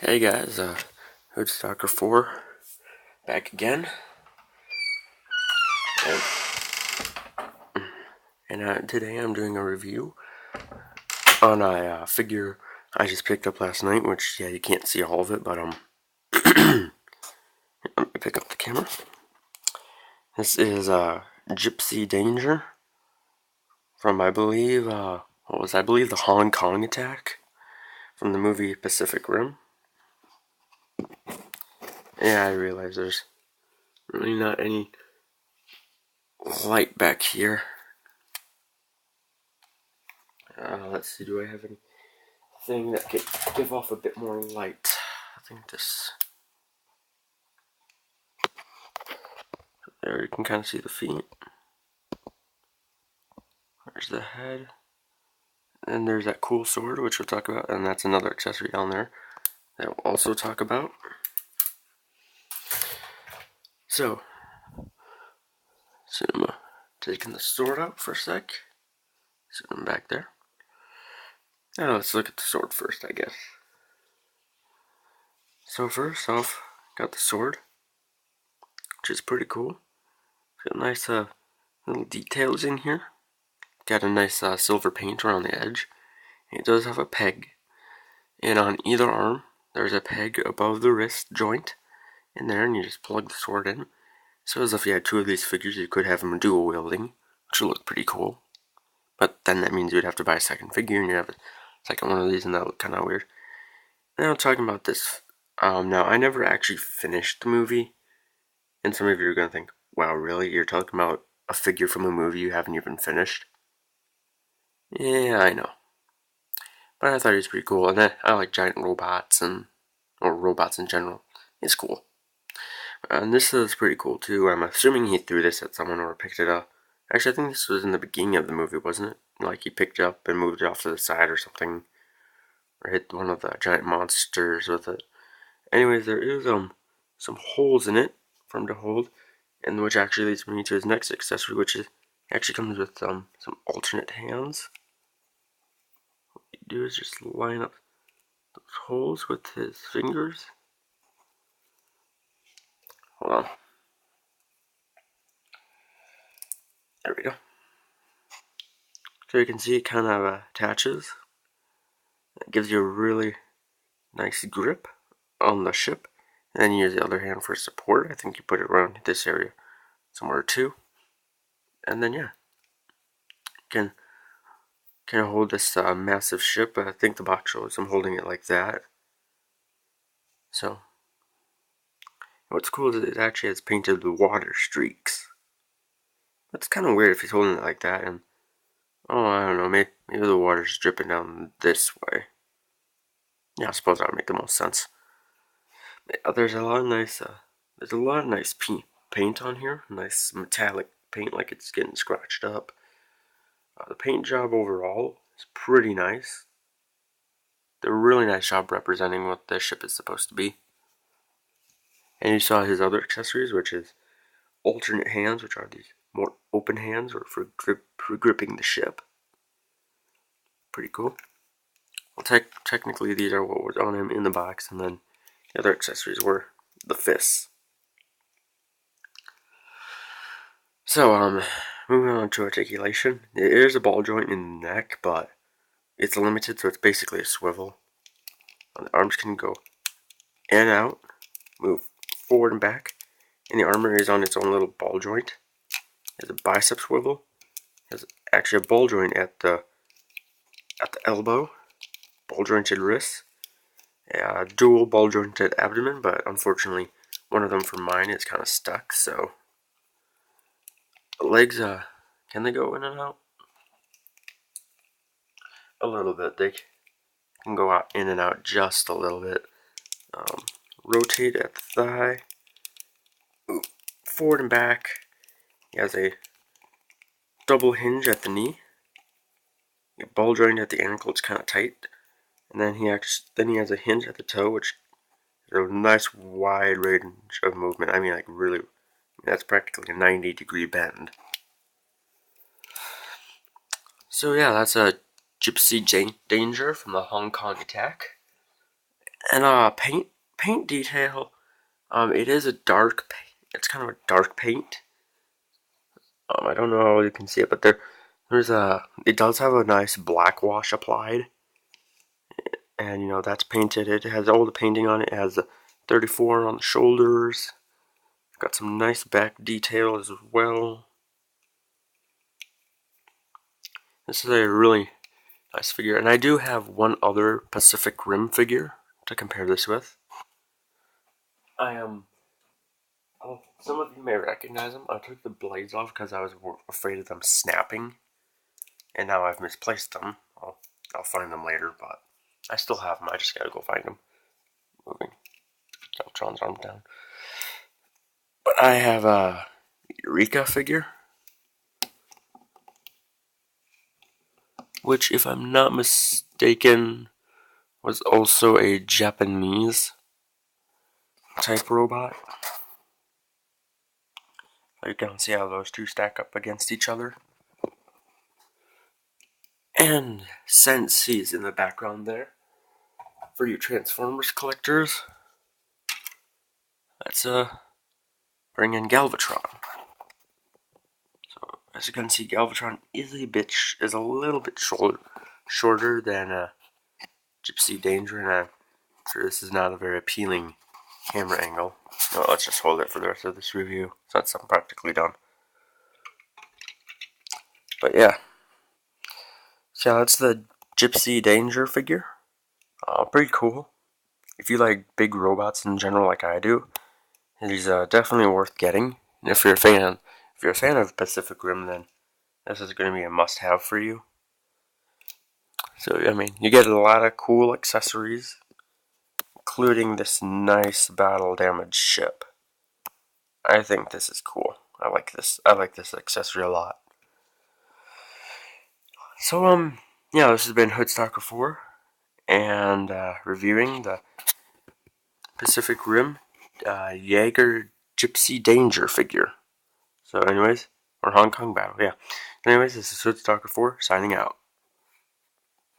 Hey guys, Hoodstalker 4 back again, and today I'm doing a review on a figure I just picked up last night, which, yeah, you can't see all of it, but let me pick up the camera. This is Gypsy Danger from, I believe, the Hong Kong attack from the movie Pacific Rim. Yeah, I realize there's really not any light back here. Let's see, do I have anything that could give off a bit more light? I think this. There you can kind of see the feet. There's the head. And there's that cool sword, which we'll talk about, and that's another accessory down there that we'll also talk about. So I'm taking the sword out for a sec. Sitting them back there. Now let's look at the sword first, I guess. So first off, got the sword, which is pretty cool. Got nice little details in here. Got a nice silver paint around the edge. It does have a peg, and on either arm there's a peg above the wrist joint in there, and you just plug the sword in. So as if you had two of these figures, you could have them dual wielding, which would look pretty cool. But then that means you'd have to buy a second figure, and you have a second one of these, and that would look kind of weird. Now talking about this, now I never actually finished the movie, and some of you are gonna think, "Wow, really? You're talking about a figure from a movie you haven't even finished?" Yeah, I know. But I thought he was pretty cool, and I like giant robots or robots in general. It's cool. And this is pretty cool too. I'm assuming he threw this at someone or picked it up. Actually, I think this was in the beginning of the movie, wasn't it? Like he picked it up and moved it off to the side or something, or hit one of the giant monsters with it. Anyways, there is some holes in it for him to hold, and which actually leads me to his next accessory, which actually comes with some alternate hands. What you do is just line up those holes with his fingers. Hold on. There we go. So you can see it kind of attaches. It gives you a really nice grip on the ship. And then you use the other hand for support. I think you put it around this area somewhere too. And then, yeah, you can hold this massive ship. I think the box shows I'm holding it like that. So what's cool is it actually has painted the water streaks. That's kind of weird if he's holding it like that. And oh, I don't know, maybe the water's dripping down this way. Yeah, I suppose that would make the most sense. There's a lot of nice paint on here. Nice metallic paint, like it's getting scratched up. The paint job overall is pretty nice. They're a really nice job representing what this ship is supposed to be. And you saw his other accessories, which is alternate hands, which are these more open hands, or for gripping the ship. Pretty cool. Well, technically these are what was on him in the box, and then the other accessories were the fists. So, moving on to articulation. There is a ball joint in the neck, but it's limited, so it's basically a swivel. The arms can go in and out, move forward and back, and the armor is on its own little ball joint. There's a bicep swivel. There's actually a ball joint at the elbow, ball jointed wrists, a dual ball jointed abdomen, but unfortunately one of them for mine is kind of stuck, so the legs, can they go in and out? A little bit. They can go out in and out just a little bit. Rotate at the thigh, forward and back. He has a double hinge at the knee. A ball joint at the ankle, it's kind of tight, and then he has a hinge at the toe, which is a nice wide range of movement. I mean, like really, that's practically a 90-degree bend. So yeah, that's a Gypsy Danger from the Hong Kong attack. And paint detail. It is a dark paint. It's kind of a dark paint. I don't know how you can see it, but it does have a nice black wash applied. And, that's painted. It has all the painting on it. It has the 34 on the shoulders. Got some nice back detail as well. This is a really nice figure. And I do have one other Pacific Rim figure to compare this with. Some of you may recognize them. I took the blades off because I was afraid of them snapping. And now I've misplaced them. I'll find them later, but I still have them. I just gotta go find them. Moving Galvatron's arm down. But I have a Eureka figure, which, if I'm not mistaken, was also a Japanese type robot. You can see how those two stack up against each other. And Sensei's in the background there. For you Transformers collectors, let's bring in Galvatron. So as you can see, Galvatron is a little bit shorter than Gipsy Danger, and I'm sure this is not a very appealing camera angle. No, let's just hold it for the rest of this review. So that's I'm practically done. But yeah, so that's the Gipsy Danger figure. Pretty cool. If you like big robots in general, like I do, he's definitely worth getting. And if you're a fan of Pacific Rim, then this is going to be a must-have for you. So I mean, you get a lot of cool accessories, including this nice battle-damaged ship. I think this is cool. I like this accessory a lot. So yeah, this has been Hoodstalker 4, and reviewing the Pacific Rim Meager Gipsy Danger figure. So anyways, or Hong Kong Battle, yeah. Anyways, this is Hoodstalker 4 signing out.